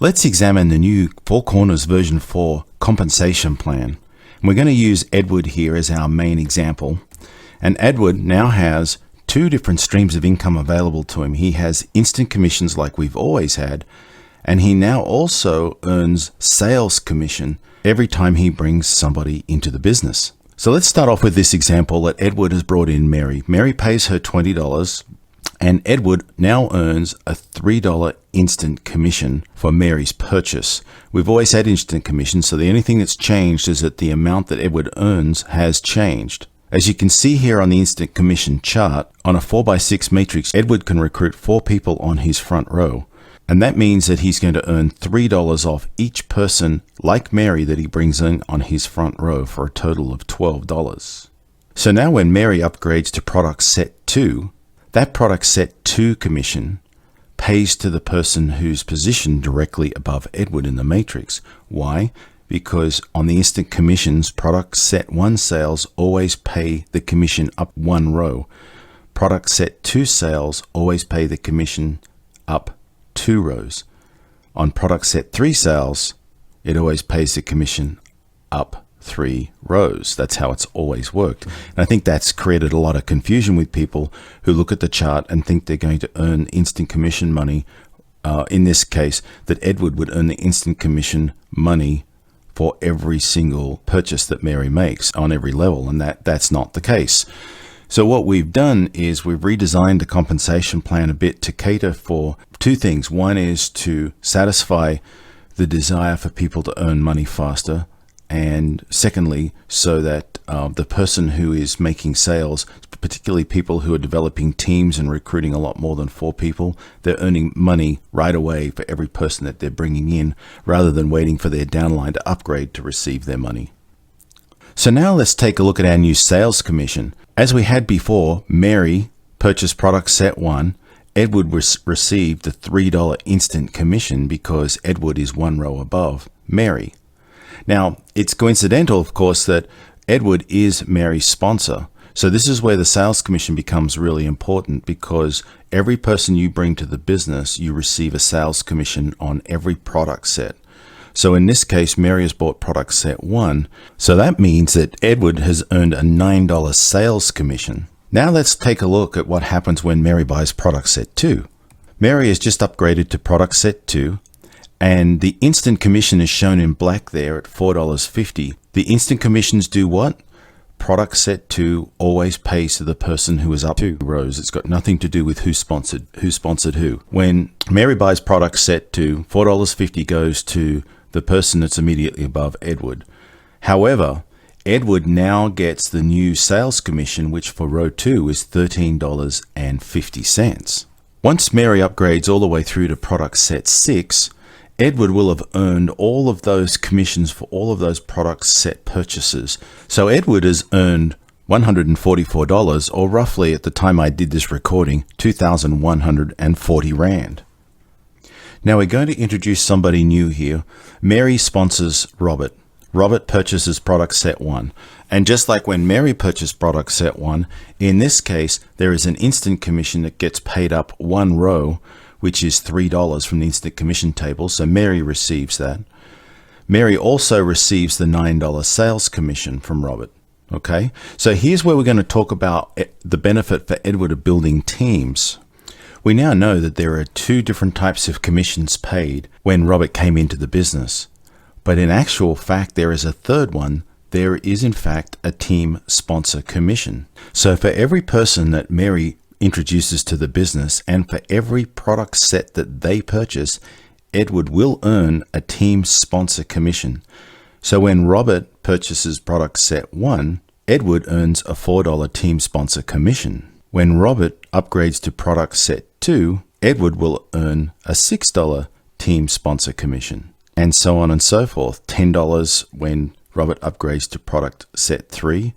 Let's examine the new Four Corners version 4 compensation plan. And we're going to use Edward here as our main example. And Edward now has two different streams of income available to him. He has instant commissions like we've always had, and he now also earns sales commission every time he brings somebody into the business. So let's start off with this example that Edward has brought in Mary. Mary pays her $20, and Edward now earns a $3 instant commission for Mary's purchase. We've always had instant commission, so the only thing that's changed is that the amount that Edward earns has changed. As you can see here on the instant commission chart, on a 4x6 matrix, Edward can recruit 4 people on his front row. And that means that he's going to earn $3 off each person like Mary that he brings in on his front row for a total of $12. So now when Mary upgrades to product set 2, that product set 2 commission pays to the person who's positioned directly above Edward in the matrix. Why? Because on the instant commissions, product set 1 sales always pay the commission up 1 row. Product set 2 sales always pay the commission up 2 rows. On product set 3 sales, it always pays the commission up 3 rows. That's how it's always worked. And I think that's created a lot of confusion with people who look at the chart and think they're going to earn instant commission money. In this case, that Edward would earn the instant commission money for every single purchase that Mary makes on every level, and that's not the case. So what we've done is we've redesigned the compensation plan a bit to cater for 2 things. One is to satisfy the desire for people to earn money faster, and secondly, so that the person who is making sales, particularly people who are developing teams and recruiting a lot more than 4 people, they're earning money right away for every person that they're bringing in, rather than waiting for their downline to upgrade to receive their money. So now let's take a look at our new sales commission. As we had before, Mary purchased product set 1. Edward received the $3 instant commission because Edward is 1 row above Mary. Now, it's coincidental, of course, that Edward is Mary's sponsor. So this is where the sales commission becomes really important, because every person you bring to the business, you receive a sales commission on every product set. So in this case, Mary has bought product set 1. So that means that Edward has earned a $9 sales commission. Now let's take a look at what happens when Mary buys product set 2. Mary has just upgraded to product set 2, and the instant commission is shown in black there at $4.50. The instant commissions do what? Product set 2 always pays to the person who is up 2 rows. It's got nothing to do with who sponsored who. When Mary buys product set 2, $4.50 goes to the person that's immediately above Edward. However, Edward now gets the new sales commission, which for row 2 is $13.50. Once Mary upgrades all the way through to product set 6, Edward will have earned all of those commissions for all of those product set purchases. So Edward has earned $144, or roughly at the time I did this recording, 2,140 Rand. Now we're going to introduce somebody new here. Mary sponsors Robert. Robert purchases product set 1. And just like when Mary purchased product set 1, in this case, there is an instant commission that gets paid up 1 row, which is $3 from the instant commission table. So Mary receives that. Mary also receives the $9 sales commission from Robert. Okay, so here's where we're going to talk about the benefit for Edward of building teams. We now know that there are 2 different types of commissions paid when Robert came into the business. But in actual fact, there is a third one. There is in fact a team sponsor commission. So for every person that Mary introduces to the business, and for every product set that they purchase, Edward will earn a team sponsor commission. So when Robert purchases product set 1, Edward earns a $4 team sponsor commission. When Robert upgrades to product set 2, Edward will earn a $6 team sponsor commission, and so on and so forth. $10 when Robert upgrades to product set 3,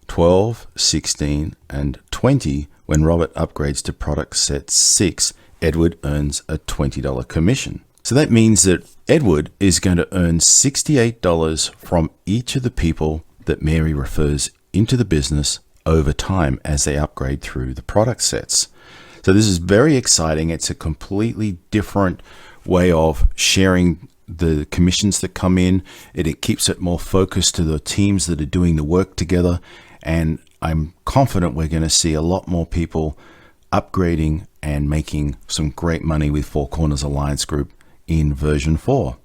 $12, $16, and $20 when Robert upgrades to product set 6. Edward earns a $20 commission. So that means that Edward is going to earn $68 from each of the people that Mary refers into the business over time as they upgrade through the product sets. So this is very exciting. It's a completely different way of sharing the commissions that come in. It keeps it more focused to the teams that are doing the work together. And I'm confident we're going to see a lot more people upgrading and making some great money with Four Corners Alliance Group in version 4.